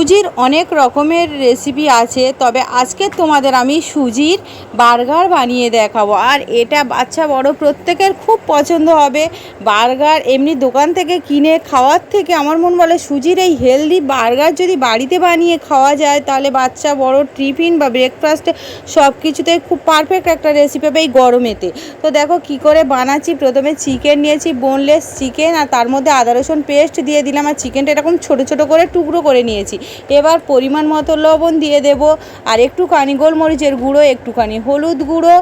সুজির অনেক রকমের রেসিপি আছে, তবে আজকে তোমাদের আমি সুজির বার্গার বানিয়ে দেখাবো। আর এটা বাচ্চা বড় প্রত্যেকের খুব পছন্দ হবে। বার্গার এমনি দোকান থেকে কিনে খাওয়ার থেকে আমার মন বলে সুজির এই হেলদি বার্গার যদি বাড়িতে বানিয়ে খাওয়া যায় তাহলে বাচ্চা বড় টিফিন বা ব্রেকফাস্টে সব কিছুতে খুব পারফেক্ট একটা রেসিপি হবে এই গরমেতে। তো দেখো কি করে বানাচ্ছি। প্রথমে চিকেন নিয়েছি, বোনলেস চিকেন, আর তার মধ্যে আদা রসুন পেস্ট দিয়ে দিলাম, আর চিকেনটা এরকম ছোটো ছোটো করে টুকরো করে নিয়েছি। এবার পরিমাণ মতো লবণ দিয়ে দেব, আর একটুখানি গোলমরিচের গুঁড়ো, একটুখানি হলুদ গুঁড়ো,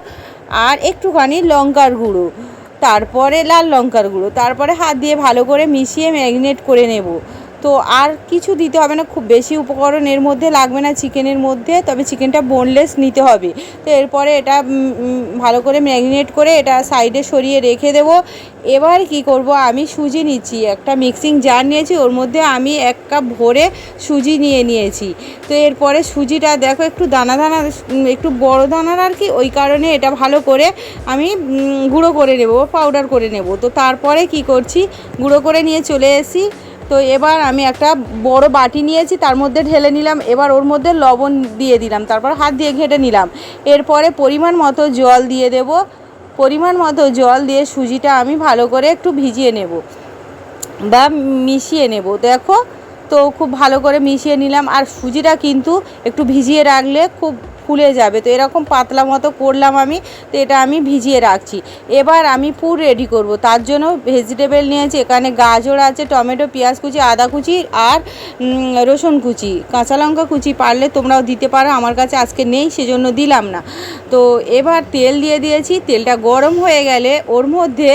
আর একটুখানি লঙ্কার গুঁড়ো, তারপরে লাল লঙ্কার গুঁড়ো, তারপরে হাত দিয়ে ভালো করে মিশিয়ে ম্যারিনেট করে নেব। তো আর কিছু দিতে হবে না, খুব বেশি উপকরণ এর মধ্যে লাগবে না চিকেনের মধ্যে, তবে চিকেনটা বোনলেস নিতে হবে। তো এরপরে এটা ভালো করে ম্যারিনেট করে এটা সাইডে সরিয়ে রেখে দেব। এবার কি করব, আমি সুজি নিচ্ছি, একটা মিক্সিং জার নিয়েছি, ওর মধ্যে আমি 1 কাপ ভরে সুজি নিয়েছি। তো এরপরে সুজিটা দেখো একটু দানা দানা, একটু বড় দানার আর কি, ওই কারণে এটা ভালো করে আমি গুঁড়ো করে নেব, পাউডার করে নেব। তো তারপরে কি করছি, গুঁড়ো করে নিয়ে চলে এসেছি। তো এবার আমি একটা বড় বাটি নিয়েছি, তার মধ্যে ঢেলে নিলাম। এবার ওর মধ্যে লবণ দিয়ে দিলাম, তারপর হাত দিয়ে ঘেটে নিলাম। এরপরে পরিমাণ মতো জল দিয়ে দেব। পরিমাণ মতো জল দিয়ে সুজিটা আমি ভালো করে একটু ভিজিয়ে নেব বা মিশিয়ে নেব। দেখো, তো খুব ভালো করে মিশিয়ে নিলাম। আর সুজিটা কিন্তু একটু ভিজিয়ে রাখলে খুব ফুলে যাবে। তো এরকম পাতলা মতো করলাম আমি। তো এটা আমি ভিজিয়ে রাখছি। এবার আমি পুর রেডি করব, তার জন্য ভেজিটেবল নিয়েছি। এখানে গাজর আছে, টমেটো, পেঁয়াজ কুচি, আদা কুচি, আর রসুন কুচি, কাঁচা লঙ্কা কুচি, পারলে তোমরাও দিতে পারো, আমার কাছে আজকে নেই সেজন্য দিলাম না। তো এবার তেল দিয়ে দিয়েছি। তেলটা গরম হয়ে গেলে ওর মধ্যে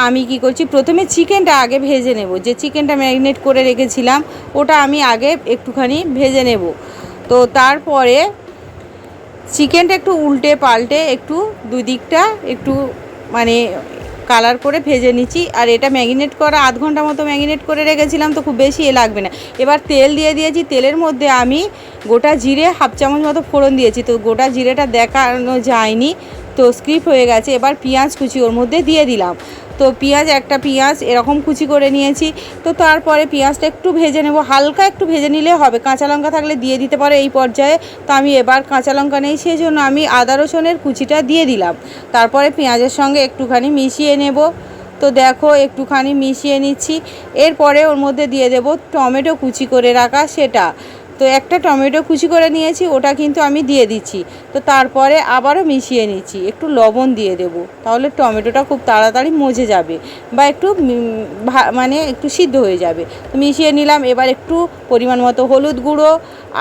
আমি কি করছি, প্রথমে চিকেনটা আগে ভেজে নেব। যে চিকেনটা ম্যারিনেট করে রেখেছিলাম ওটা আমি আগে একটুখানি ভেজে নেব। তো তারপরে চিকেনটা একটু উল্টে পাল্টে একটু দুই দিকটা একটু মানে কালার করে ভেজে নিচ্ছি। আর এটা ম্যারিনেট করা 1/2 ঘন্টা মতো ম্যারিনেট করে রেখেছিলাম, তো খুব বেশি লাগবে না। এবার তেল দিয়ে দিয়েছি। তেলের মধ্যে আমি গোটা জিরে 1/2 চামচ মতো ফোড়ন দিয়েছি। তো গোটা জিরেটা দেখানো যায়নি, তো স্কিপ হয়ে গেছে। এবার পেঁয়াজ কুচি ওর মধ্যে দিয়ে দিলাম। তো একটা পেঁয়াজ এরকম কুচি করে নিয়েছি। তো তারপরে পেঁয়াজটা একটু ভেজে নেব, হালকা একটু ভেজে নিলে হবে। কাঁচা লঙ্কা থাকলে দিয়ে দিতে পারো এই পর্যায়ে। তো আমি এবার কাঁচা লঙ্কা নেই, সেই জন্য আমি আদা রসুনের কুচিটা দিয়ে দিলাম। তারপরে পেঁয়াজের সঙ্গে একটুখানি মিশিয়ে নেব। তো দেখো একটুখানি মিশিয়ে নিচ্ছি। এরপরে ওর মধ্যে দিয়ে দেব টমেটো কুচি করে রাখা সেটা। তো একটা টমেটো কুচি করে নিয়েছি, ওটা কিন্তু আমি দিয়ে দিচ্ছি। তো তারপরে আবারও মিশিয়ে নিচ্ছি, একটু লবণ দিয়ে দেব, তাহলে টমেটোটা খুব তাড়াতাড়ি মজে যাবে বা একটু মানে একটু সিদ্ধ হয়ে যাবে। তো মিশিয়ে নিলাম। এবার একটু পরিমাণ মতো হলুদ গুঁড়ো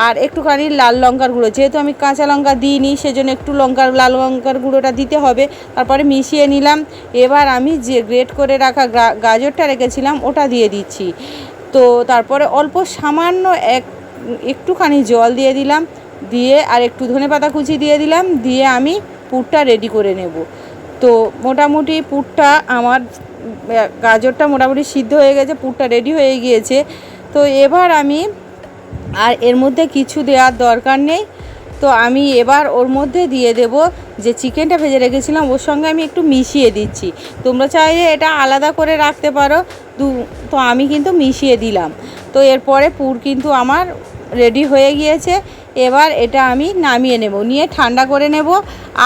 আর একটুখানি লাল লঙ্কার গুঁড়ো, যেহেতু আমি কাঁচা লঙ্কা দিইনি সেজন্য একটু লাল লঙ্কার গুঁড়োটা দিতে হবে। তারপরে মিশিয়ে নিলাম। এবার আমি যে গ্রেট করে রাখা গাজরটা রেখেছিলাম ওটা দিয়ে দিচ্ছি। তো তারপরে অল্প সামান্য একটুখানি জল দিয়ে দিলাম, দিয়ে আর একটু ধনেপাতা কুচি দিয়ে দিলাম, দিয়ে আমি পুরটা রেডি করে নেব। তো মোটামুটি পুরটা আমার গাজরটা মোটামুটি সিদ্ধ হয়ে গেছে, পুরটা রেডি হয়ে গিয়েছে। তো এবার আমি আর এর মধ্যে কিছু দেওয়ার দরকার নেই। তো আমি এবার ওর মধ্যে দিয়ে দেব যে চিকেনটা ভেজে রেখেছিলাম, ওর সঙ্গে আমি একটু মিশিয়ে দিচ্ছি। তোমরা চাইলে এটা আলাদা করে রাখতে পারো, তো আমি কিন্তু মিশিয়ে দিলাম। তো এরপরে পুর কিন্তু আমার রেডি হয়ে গিয়েছে। এবার এটা আমি নামিয়ে নেব, নিয়ে ঠান্ডা করে নেব।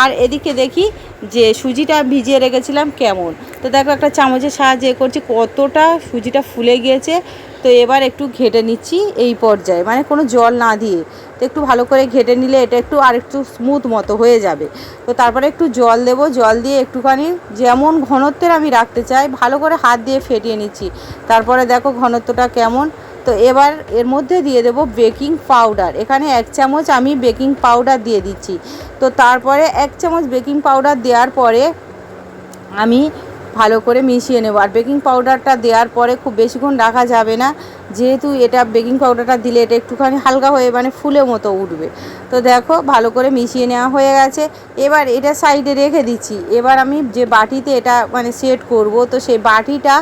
আর এদিকে দেখি যে সুজিটা ভিজিয়ে রেখেছিলাম কেমন। তো দেখো একটা চামচের সাহায্যে করছি, কতটা সুজিটা ফুলে গিয়েছে। তো এবার একটু ঘেটে নিচ্ছি এই পর্যায়ে, মানে কোনো জল না দিয়ে। তো একটু ভালো করে ঘেটে নিলে এটা একটু আর একটু স্মুথ মতো হয়ে যাবে। তো তারপরে একটু জল দেব, জল দিয়ে একটুখানি যেমন ঘনত্বের আমি রাখতে চাই ভালো করে হাত দিয়ে ফেটিয়ে নিচ্ছি। তারপরে দেখো ঘনত্বটা কেমন। তো এবার এর মধ্যে দিয়ে দেব বেকিং পাউডার। এখানে 1 চামচ আমি বেকিং পাউডার দিয়ে দিচ্ছি। তো তারপরে 1 চামচ বেকিং পাউডার দেওয়ার পরে আমি ভালো করে মিশিয়ে নেব। আর বেকিং পাউডারটা দেওয়ার পরে খুব বেশিক্ষণ রাখা যাবে না, যেহেতু এটা বেকিং পাউডারটা দিলে এটা একটুখানি হালকা হয়ে মানে ফুলে মতো উঠবে। তো দেখো ভালো করে মিশিয়ে নেওয়া হয়ে গেছে। এবার এটা সাইডে রেখে দিচ্ছি। এবার আমি যে বাটিতে এটা মানে সেট করব, তো সেই বাটিটা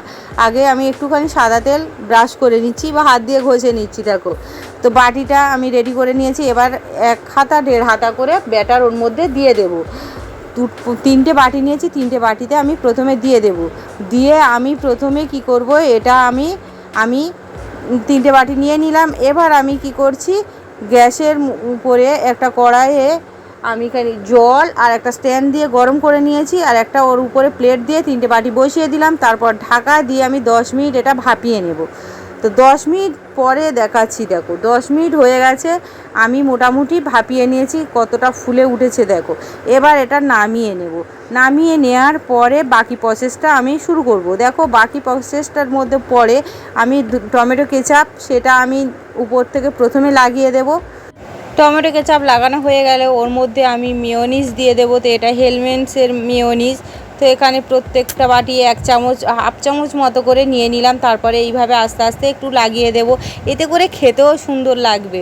আগে আমি একটুখানি সাদা তেল ব্রাশ করে নিচ্ছি বা হাত দিয়ে ঘষে নিচ্ছি। দেখো, তো বাটিটা আমি রেডি করে নিয়েছি। এবার 1 হাতা 1.5 হাতা করে ব্যাটার ওর মধ্যে দিয়ে দেব। 3টে বাটি নিয়েছি, 3টে বাটিতে আমি প্রথমে দিয়ে দেব। দিয়ে আমি প্রথমে কি করব, এটা আমি 3টে বাটি নিয়ে নিলাম। এবার আমি কি করছি, গ্যাসের উপরে একটা কড়াইয়ে আমি এখানে জল আর একটা স্ট্যান্ড দিয়ে গরম করে নিয়েছি, আর একটা ওর উপরে প্লেট দিয়ে 3টে বাটি বসিয়ে দিলাম। তারপর ঢাকা দিয়ে আমি 10 মিনিট এটা ভাপিয়ে নেব। তো 10 মিনিট পরে দেখাচ্ছি, দেখো 10 মিনিট হয়ে গেছে, আমি মোটামুটি ভাপিয়ে নিয়েছি, কতটা ফুলে উঠেছে দেখো। এবার এটা নামিয়ে নেব। নামিয়ে নেওয়ার পরে বাকি প্রসেসটা আমি শুরু করব। দেখো বাকি প্রসেসটার মধ্যে পরে আমি টমেটো কেচাপ, সেটা আমি উপর থেকে প্রথমে লাগিয়ে দেব। টমেটো কেচাপ লাগানো হয়ে গেলে ওর মধ্যে আমি মেয়োনিজ দিয়ে দেবো। তো এটা হেলমেন্টসের মেয়োনিজ। তো এখানে প্রত্যেকটা বাটি 1 চামচ, হাফ চামচ মতো করে নিয়ে নিলাম। তারপরে এইভাবে আস্তে আস্তে একটু লাগিয়ে দেব, এতে করে খেতেও সুন্দর লাগবে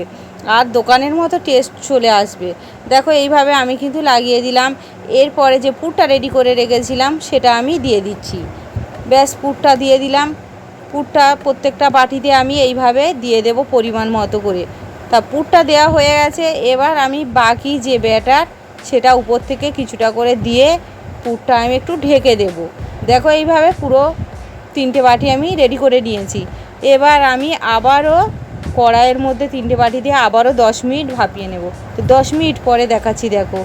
আর দোকানের মতো টেস্ট চলে আসবে। দেখো এইভাবে আমি কিন্তু লাগিয়ে দিলাম। এরপরে যে পুরটা রেডি করে রেখেছিলাম সেটা আমি দিয়ে দিচ্ছি। ব্যাস পুরটা দিয়ে দিলাম। পুরটা প্রত্যেকটা বাটিতে আমি এইভাবে দিয়ে দেব পরিমাণ মতো করে। তা পুরটা দেওয়া হয়ে গেছে। এবার আমি বাকি যে ব্যাটার সেটা উপর থেকে কিছুটা করে দিয়ে পুরটা আমি একটু ঢেকে দেব। দেখো এইভাবে পুরো 3টে বাটি আমি রেডি করে নিয়েছি। এবার আমি আবারও কড়াইয়ের মধ্যে 3টে বাটি দিয়ে আবারও 10 মিনিট ভাপিয়ে নেব। তো 10 মিনিট পরে দেখাচ্ছি, দেখো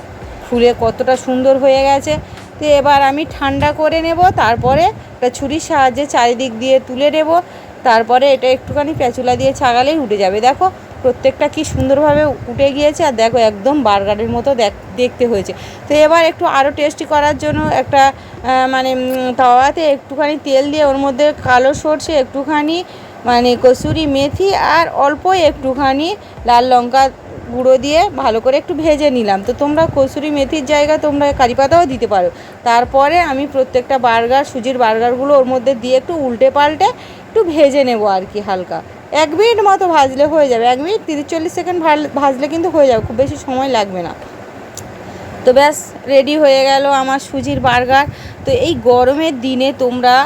ফুলে কতটা সুন্দর হয়ে গেছে। তো এবার আমি ঠান্ডা করে নেব। তারপরে একটা ছুরির সাহায্যে চারিদিক দিয়ে তুলে নেব। তারপরে এটা একটুখানি প্যাচুলা দিয়ে ছাগালেই উঠে যাবে। দেখো প্রত্যেকটা কি সুন্দরভাবে উঠে গিয়েছে, আর দেখো একদম বার্গারের মতো দেখতে হয়েছে। তো এবার একটু আরও টেস্টি করার জন্য একটা তাওয়াতে একটুখানি তেল দিয়ে ওর মধ্যে কালো সরষে, একটুখানি কসুরি মেথি আর অল্প একটুখানি লাল লঙ্কা গুঁড়ো দিয়ে ভালো করে একটু ভেজে নিলাম। তো তোমরা কসুরি মেথির জায়গায় তোমরা কারি পাতাও দিতে পারো। তারপরে আমি প্রত্যেকটা বার্গার, সুজির বার্গারগুলো ওর মধ্যে দিয়ে একটু উল্টে পাল্টে একটু ভেজে নেব আর কি, হালকা 1 মিনিট মতো ভাজলে হয়ে যাবে। 1 মিনিট 30-40 সেকেন্ড ভাজলে কিন্তু হয়ে যাবে, খুব বেশি সময় লাগবে না। তো ব্যাস রেডি হয়ে গেল আমার সুজির বার্গার। তো এই গরমের দিনে তোমরা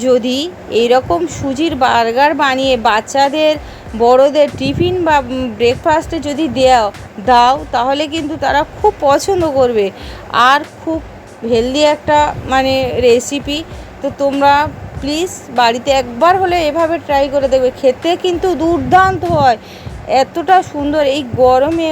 যদি এইরকম সুজির বার্গার বানিয়ে বাচ্চাদের, বড়দের টিফিন বা ব্রেকফাস্টে যদি দাও তাহলে কিন্তু তারা খুব পছন্দ করবে, আর খুব হেলদি একটা রেসিপি। তো তোমরা প্লিজ বাড়িতে একবার হলে এভাবে ট্রাই করে দেখবে, খেতে কিন্তু দুর্দান্ত হয়, এতটা সুন্দর। এই গরমে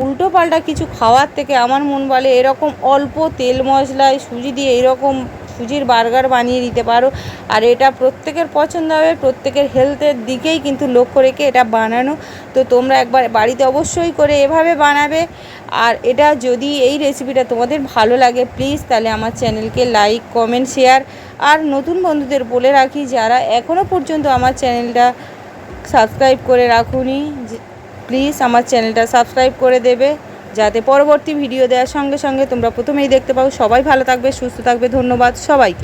উল্টো পাল্টা কিছু খাওয়ার থেকে আমার মন বলে এরকম অল্প তেল মশলায় সুজি দিয়ে এরকম সুজির বার্গার বানিয়ে দিতে পারো, আর এটা প্রত্যেকের পছন্দ হবে, প্রত্যেকের হেলথের দিকেই কিন্তু লক্ষ্য রেখে এটা বানানো। তো তোমরা একবার বাড়িতে অবশ্যই করে এভাবে বানাবে। আর এটা যদি এই রেসিপিটা তোমাদের ভালো লাগে প্লিজ তাহলে আমার চ্যানেলকে লাইক, কমেন্ট, শেয়ার, আর নতুন বন্ধুদের বলে রাখি যারা এখনও পর্যন্ত আমার চ্যানেলটা সাবস্ক্রাইব করে রাখুনি, প্লিজ আমার চ্যানেলটা সাবস্ক্রাইব করে দেবে, যাতে পরবর্তী ভিডিও দেওয়ার সঙ্গে সঙ্গে তোমরা প্রথমেই দেখতে পাও। সবাই ভালো থাকবে, সুস্থ থাকবে। ধন্যবাদ সবাইকে।